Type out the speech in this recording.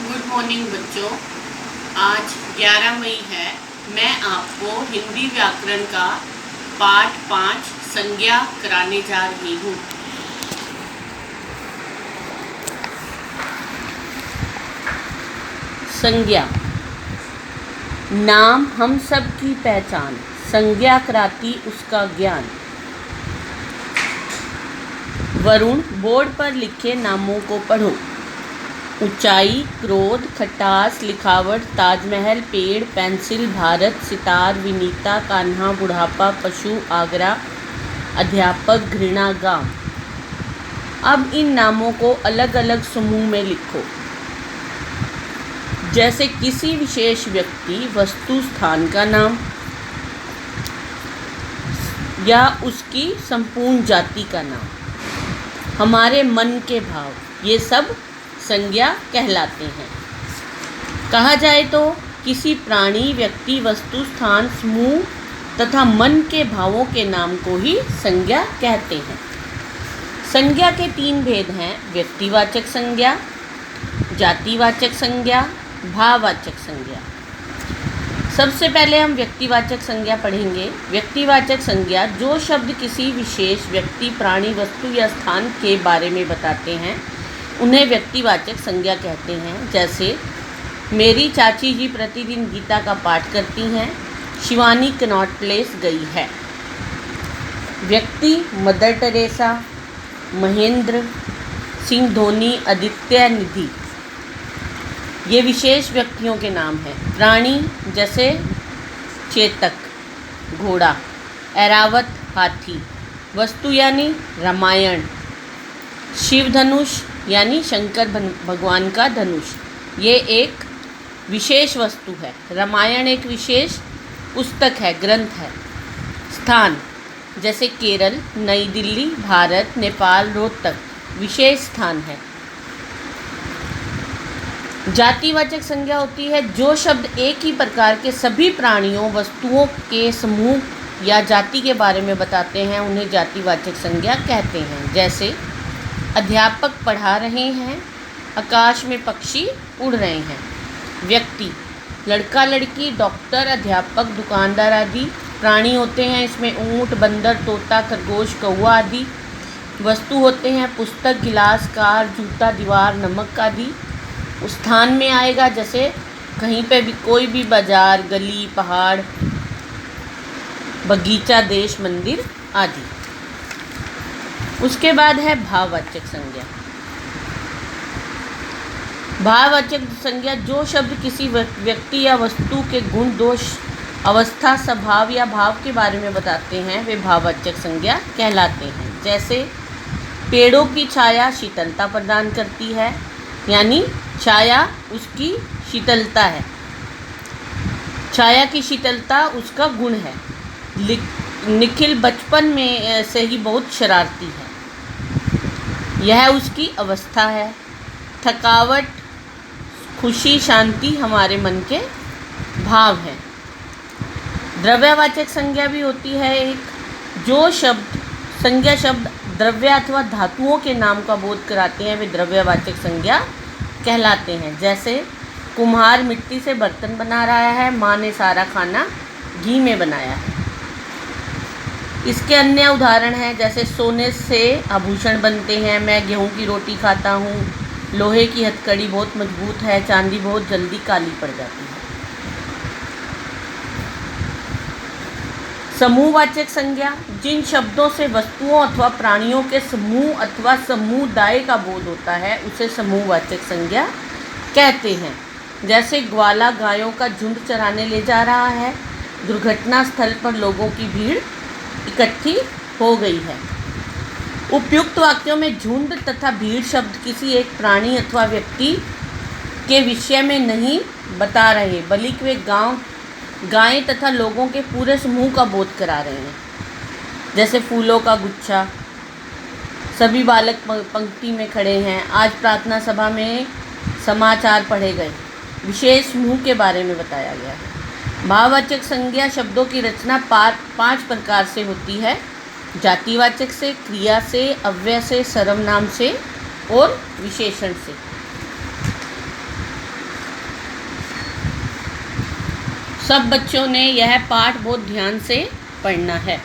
Good morning बच्चों। आज 11 मई है। मैं आपको हिंदी व्याकरण का पाठ 5 संज्ञा कराने जा रही हूँ। संज्ञा। नाम हम सब की पहचान, संज्ञा कराती उसका ज्ञान। वरुण, बोर्ड पर लिखे नामों को पढ़ो। ऊंचाई, क्रोध, खटास, लिखावट, ताजमहल, पेड़, पेंसिल, भारत, सितार, विनीता, कान्हा, बुढ़ापा, पशु, आगरा, अध्यापक, घृणा, गांव। अब इन नामों को अलग अलग समूह में लिखो। जैसे किसी विशेष व्यक्ति, वस्तु, स्थान का नाम या उसकी संपूर्ण जाति का नाम। हमारे मन के भाव, ये सब संज्ञा कहलाते हैं। कहा जाए तो किसी प्राणी, व्यक्ति, वस्तु, स्थान, समूह तथा मन के भावों के नाम को ही संज्ञा कहते हैं। संज्ञा के 3 भेद हैं: व्यक्तिवाचक संज्ञा, जातिवाचक संज्ञा, भाववाचक संज्ञा। सबसे पहले हम व्यक्तिवाचक संज्ञा पढ़ेंगे। व्यक्तिवाचक संज्ञा जो शब्द किसी विशेष व्यक्ति, प्राणी, वस्तु या स्थान के बारे में बताते हैं उन्हें व्यक्तिवाचक संज्ञा कहते हैं। जैसे मेरी चाची जी प्रतिदिन गीता का पाठ करती हैं, शिवानी कनॉट प्लेस गई है। व्यक्ति मदर टेरेसा, महेंद्र सिंह धोनी, आदित्य निधि, ये विशेष व्यक्तियों के नाम हैं। प्राणी जैसे चेतक घोड़ा, ऐरावत हाथी। वस्तु यानी रामायण, शिव धनुष यानी शंकर भगवान का धनुष, ये एक विशेष वस्तु है। रामायण एक विशेष पुस्तक है, ग्रंथ है। स्थान जैसे केरल, नई दिल्ली, भारत, नेपाल, रोहतक, विशेष स्थान है। जातिवाचक संज्ञा होती है जो शब्द एक ही प्रकार के सभी प्राणियों, वस्तुओं के समूह या जाति के बारे में बताते हैं, उन्हें जातिवाचक संज्ञा कहते हैं। जैसे अध्यापक पढ़ा रहे हैं, आकाश में पक्षी उड़ रहे हैं। व्यक्ति लड़का, लड़की, डॉक्टर, अध्यापक, दुकानदार आदि। प्राणी होते हैं इसमें ऊंट, बंदर, तोता, खरगोश, कौवा आदि। वस्तु होते हैं पुस्तक, गिलास, कार, जूता, दीवार, नमक आदि। स्थान में आएगा जैसे कहीं पे भी, कोई भी बाजार, गली, पहाड़, बगीचा, देश, मंदिर आदि। उसके बाद है भाववाचक संज्ञा। भाववाचक संज्ञा जो शब्द किसी व्यक्ति या वस्तु के गुण, दोष, अवस्था, स्वभाव या भाव के बारे में बताते हैं वे भाववाचक संज्ञा कहलाते हैं। जैसे पेड़ों की छाया शीतलता प्रदान करती है, यानी छाया उसकी शीतलता है। छाया की शीतलता उसका गुण है। निखिल बचपन में से ही बहुत शरारती है, यह उसकी अवस्था है। थकावट, खुशी, शांति हमारे मन के भाव हैं। द्रव्यवाचक संज्ञा भी होती है एक, जो संज्ञा शब्द द्रव्य अथवा धातुओं के नाम का बोध कराते हैं, वे द्रव्यवाचक संज्ञा कहलाते हैं। जैसे कुम्हार मिट्टी से बर्तन बना रहा है, माँ ने सारा खाना घी में बनाया है। इसके अन्य उदाहरण हैं जैसे सोने से आभूषण बनते हैं, मैं गेहूं की रोटी खाता हूँ, लोहे की हथकड़ी बहुत मजबूत है, चांदी बहुत जल्दी काली पड़ जाती है। समूहवाचक संज्ञा जिन शब्दों से वस्तुओं अथवा प्राणियों के समूह अथवा समुदाय का बोध होता है उसे समूहवाचक संज्ञा कहते हैं। जैसे ग्वाला गायों का झुंड चराने ले जा रहा है, दुर्घटना स्थल पर लोगों की भीड़ इकट्ठी हो गई है। उपयुक्त वाक्यों में झुंड तथा भीड़ शब्द किसी एक प्राणी अथवा व्यक्ति के विषय में नहीं बता रहे, बल्कि वे गायें तथा लोगों के पूरे समूह का बोध करा रहे हैं। जैसे फूलों का गुच्छा, सभी बालक पंक्ति में खड़े हैं, आज प्रार्थना सभा में समाचार पढ़े गए, विशेष समूह के बारे में बताया गया है। भाववाचक संज्ञा शब्दों की रचना 5 प्रकार से होती है: जातिवाचक से, क्रिया से, अव्यय से, सर्वनाम से और विशेषण से। सब बच्चों ने यह पाठ बहुत ध्यान से पढ़ना है।